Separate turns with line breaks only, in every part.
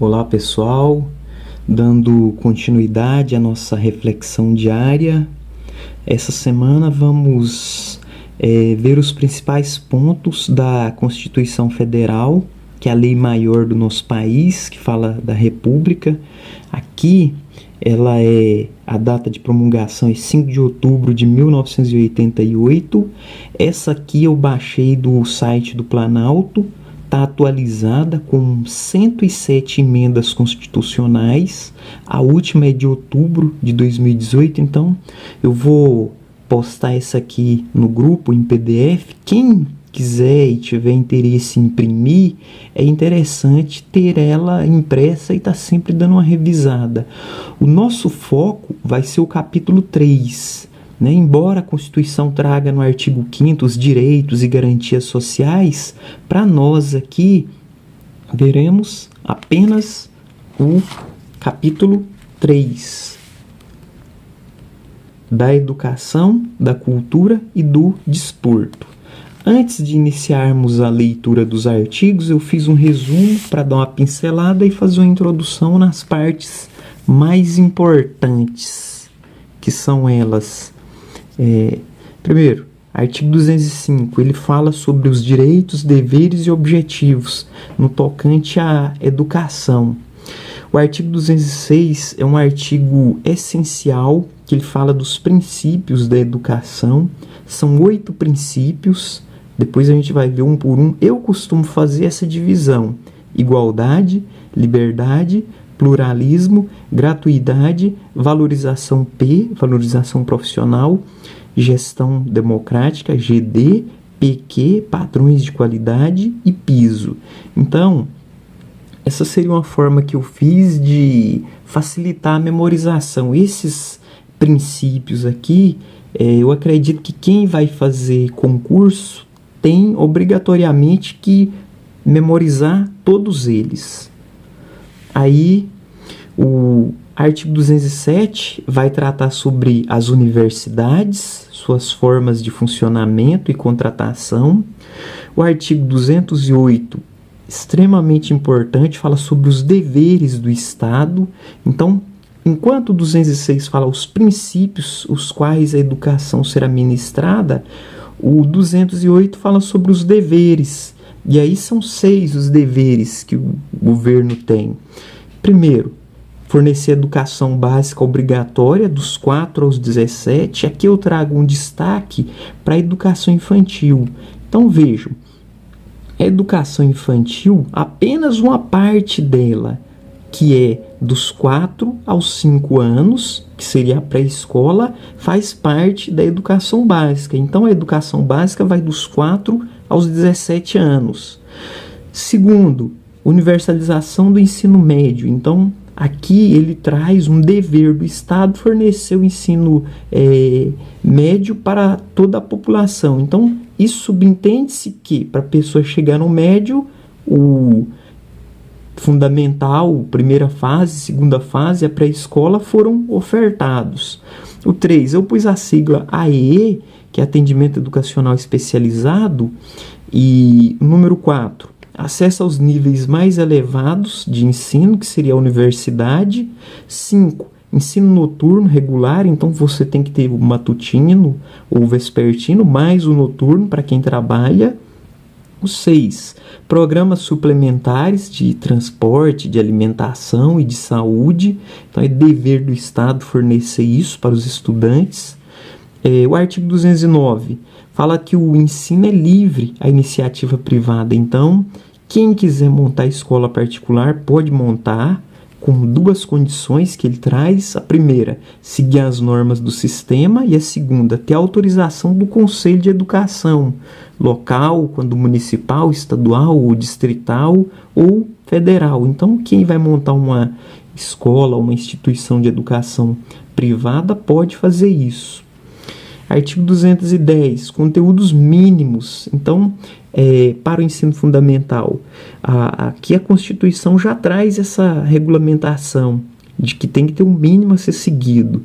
Olá pessoal, dando continuidade à nossa reflexão diária. Essa semana vamos ver os principais pontos da Constituição Federal, que é a lei maior do nosso país, que fala da República. Aqui a data de promulgação é 5 de outubro de 1988. Essa aqui eu baixei do site do Planalto. Está atualizada com 107 emendas constitucionais. A última é de outubro de 2018, então eu vou postar essa aqui no grupo em PDF. Quem quiser e tiver interesse em imprimir, é interessante ter ela impressa e estar sempre dando uma revisada. O nosso foco vai ser o capítulo 3. Embora a Constituição traga no artigo 5º os direitos e garantias sociais, para nós aqui veremos apenas o capítulo 3 da educação, da cultura e do desporto. Antes de iniciarmos a leitura dos artigos, eu fiz um resumo para dar uma pincelada e fazer uma introdução nas partes mais importantes, que são elas. Primeiro, artigo 205, ele fala sobre os direitos, deveres e objetivos no tocante à educação. O artigo 206 é um artigo essencial, que ele fala dos princípios da educação. São 8 princípios, depois a gente vai ver um por um. Eu costumo fazer essa divisão: igualdade, liberdade, pluralismo, gratuidade, valorização valorização profissional, gestão democrática, GD, PQ, padrões de qualidade e piso. Então, essa seria uma forma que eu fiz de facilitar a memorização. Esses princípios aqui, eu acredito que quem vai fazer concurso tem obrigatoriamente que memorizar todos eles. Aí, o artigo 207 vai tratar sobre as universidades, suas formas de funcionamento e contratação. O artigo 208, extremamente importante, fala sobre os deveres do Estado. Então, enquanto o 206 fala os princípios os quais a educação será ministrada, o 208 fala sobre os deveres. E aí são 6 os deveres que o governo tem. Primeiro, fornecer educação básica obrigatória dos 4 aos 17. Aqui eu trago um destaque para a educação infantil. Então vejam, a educação infantil, apenas uma parte dela, que é dos 4 aos 5 anos, que seria a pré-escola, faz parte da educação básica. Então a educação básica vai dos 4 aos 17 anos. Segundo, universalização do ensino médio. Então, aqui ele traz um dever do Estado fornecer o ensino médio para toda a população. Então, isso subentende-se que, para a pessoa chegar no médio, o fundamental, primeira fase, segunda fase, a pré-escola foram ofertados. O 3, eu pus a sigla AEE, que é Atendimento Educacional Especializado, e o número 4, acesso aos níveis mais elevados de ensino, que seria a universidade. 5, ensino noturno regular, então você tem que ter o matutino ou vespertino, mais o noturno para quem trabalha. O 6, programas suplementares de transporte, de alimentação e de saúde. Então é dever do Estado fornecer isso para os estudantes. O artigo 209 fala que o ensino é livre à iniciativa privada. Então, quem quiser montar escola particular pode montar, com 2 condições que ele traz. A primeira, seguir as normas do sistema, e a segunda, ter autorização do Conselho de Educação local, quando municipal, estadual ou distrital ou federal. Então, quem vai montar uma escola, uma instituição de educação privada pode fazer isso. Artigo 210, conteúdos mínimos. Então, para o ensino fundamental, aqui a Constituição já traz essa regulamentação de que tem que ter um mínimo a ser seguido.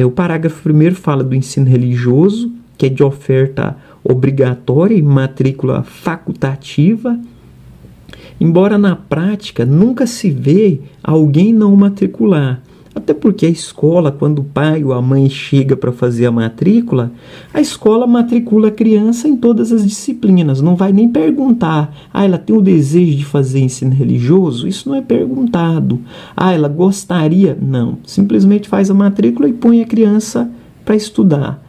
O parágrafo 1º fala do ensino religioso, que é de oferta obrigatória e matrícula facultativa. embora na prática nunca se vê alguém não matricular. Até porque a escola, quando o pai ou a mãe chega para fazer a matrícula, a escola matricula a criança em todas as disciplinas. Não vai nem perguntar, ela tem o desejo de fazer ensino religioso? Isso não é perguntado. Ela gostaria? Não. Simplesmente faz a matrícula e põe a criança para estudar.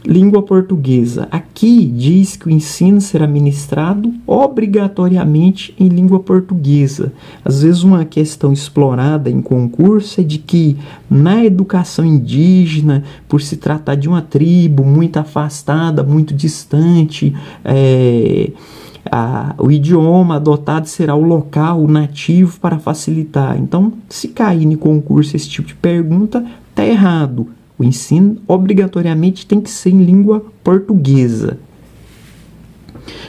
Língua portuguesa. Aqui diz que o ensino será ministrado obrigatoriamente em língua portuguesa. Às vezes uma questão explorada em concurso é de que na educação indígena, por se tratar de uma tribo muito afastada, muito distante, o idioma adotado será o local, o nativo, para facilitar. Então, se cair em concurso esse tipo de pergunta, está errado. O ensino obrigatoriamente tem que ser em língua portuguesa.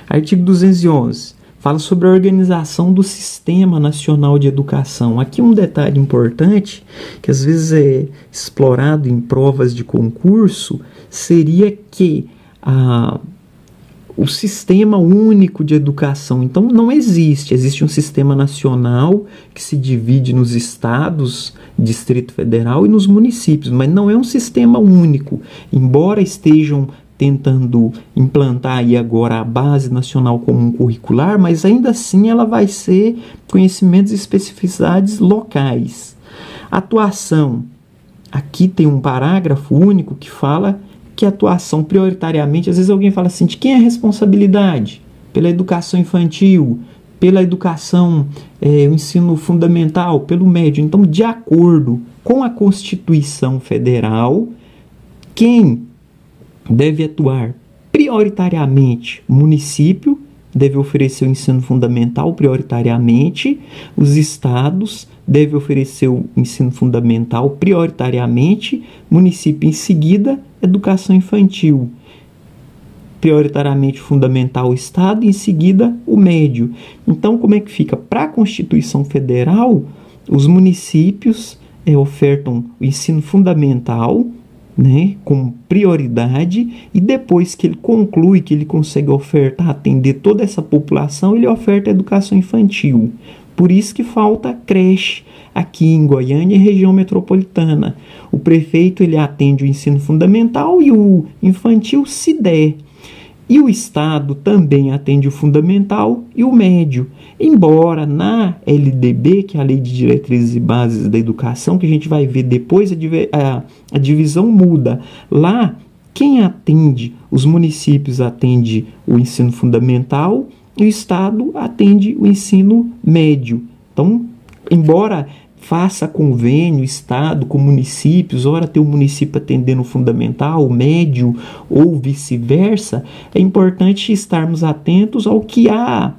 Artigo 211. Fala sobre a organização do Sistema Nacional de Educação. Aqui um detalhe importante, que às vezes é explorado em provas de concurso, seria que o Sistema Único de Educação, então não existe. Existe um Sistema Nacional que se divide nos estados, Distrito Federal e nos municípios, mas não é um sistema único. Embora estejam tentando implantar aí agora a Base Nacional Comum Curricular, mas ainda assim ela vai ser conhecimentos e especificidades locais. Atuação. Aqui tem um parágrafo único que fala que a atuação prioritariamente, às vezes alguém fala assim, de quem é a responsabilidade? Pela educação infantil, pela educação, o ensino fundamental, pelo médio. Então, de acordo com a Constituição Federal, quem deve atuar prioritariamente? O município deve oferecer o ensino fundamental prioritariamente, os estados devem oferecer o ensino fundamental prioritariamente, município em seguida, educação infantil, prioritariamente fundamental o estado, em seguida o médio. Então, como é que fica? Para a Constituição Federal, os municípios ofertam o ensino fundamental, né, como prioridade, e depois que ele conclui, que ele consegue ofertar, atender toda essa população, ele oferta a educação infantil. Por isso que falta creche aqui em Goiânia e região metropolitana. O prefeito ele atende o ensino fundamental e o infantil se der. E o Estado também atende o fundamental e o médio. Embora na LDB, que é a Lei de Diretrizes e Bases da Educação, que a gente vai ver depois, a divisão muda. Lá, quem atende, os municípios atende o ensino fundamental e o Estado atende o ensino médio. Então, embora faça convênio, Estado com municípios, ora tem o município atendendo o fundamental, o médio ou vice-versa, é importante estarmos atentos ao que a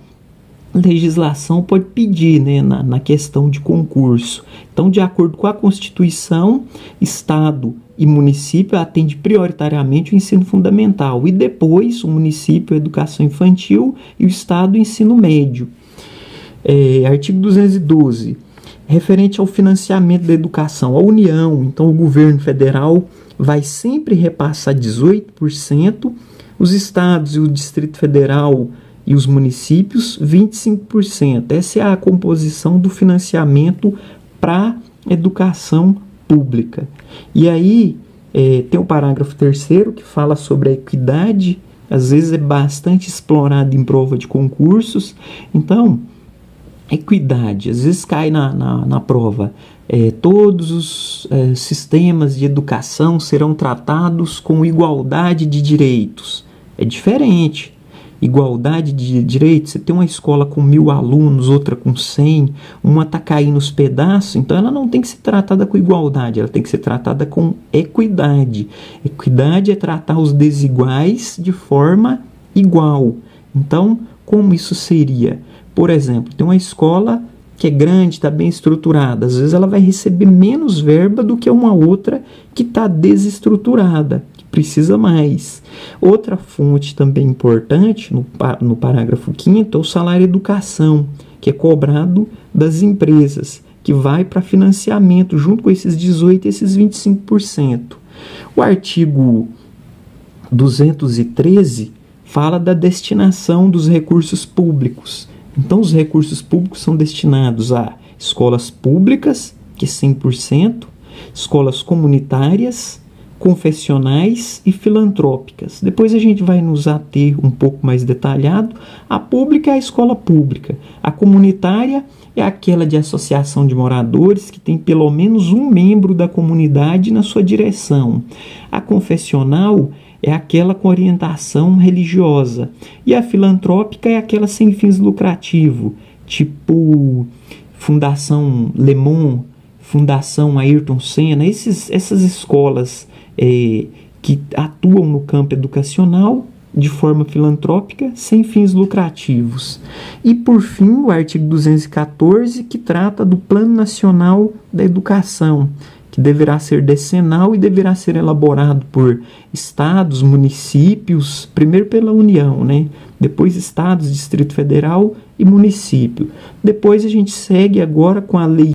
legislação pode pedir, né, na questão de concurso. Então, de acordo com a Constituição, Estado e município atende prioritariamente o ensino fundamental e depois o município a educação infantil e o Estado o ensino médio. Artigo 212. Referente ao financiamento da educação, a União, então o governo federal vai sempre repassar 18%, os estados e o Distrito Federal e os municípios 25%. Essa é a composição do financiamento para educação pública. E aí tem o parágrafo 3º que fala sobre a equidade, às vezes é bastante explorado em prova de concursos. Então, equidade, às vezes cai na prova. Todos os sistemas de educação serão tratados com igualdade de direitos. É diferente. Igualdade de direitos, você tem uma escola com 1.000 alunos, outra com 100, uma está caindo os pedaços, então ela não tem que ser tratada com igualdade, ela tem que ser tratada com equidade. Equidade é tratar os desiguais de forma igual. Então, como isso seria? Por exemplo, tem uma escola que é grande, está bem estruturada. Às vezes ela vai receber menos verba do que uma outra que está desestruturada, que precisa mais. Outra fonte também importante, no parágrafo 5º, é o salário educação, que é cobrado das empresas, que vai para financiamento, junto com esses 18% e esses 25%. O artigo 213 fala da destinação dos recursos públicos. Então, os recursos públicos são destinados a escolas públicas, que é 100%, escolas comunitárias, confessionais e filantrópicas. Depois a gente vai nos ater um pouco mais detalhado. A pública é a escola pública. A comunitária é aquela de associação de moradores que tem pelo menos um membro da comunidade na sua direção. A confessional é aquela com orientação religiosa. E a filantrópica é aquela sem fins lucrativos, tipo Fundação Le Monde, Fundação Ayrton Senna, essas escolas que atuam no campo educacional de forma filantrópica, sem fins lucrativos. E, por fim, o artigo 214, que trata do Plano Nacional da Educação, que deverá ser decenal e deverá ser elaborado por estados, municípios, primeiro pela União, né? Depois estados, Distrito Federal e município. Depois a gente segue agora com a Lei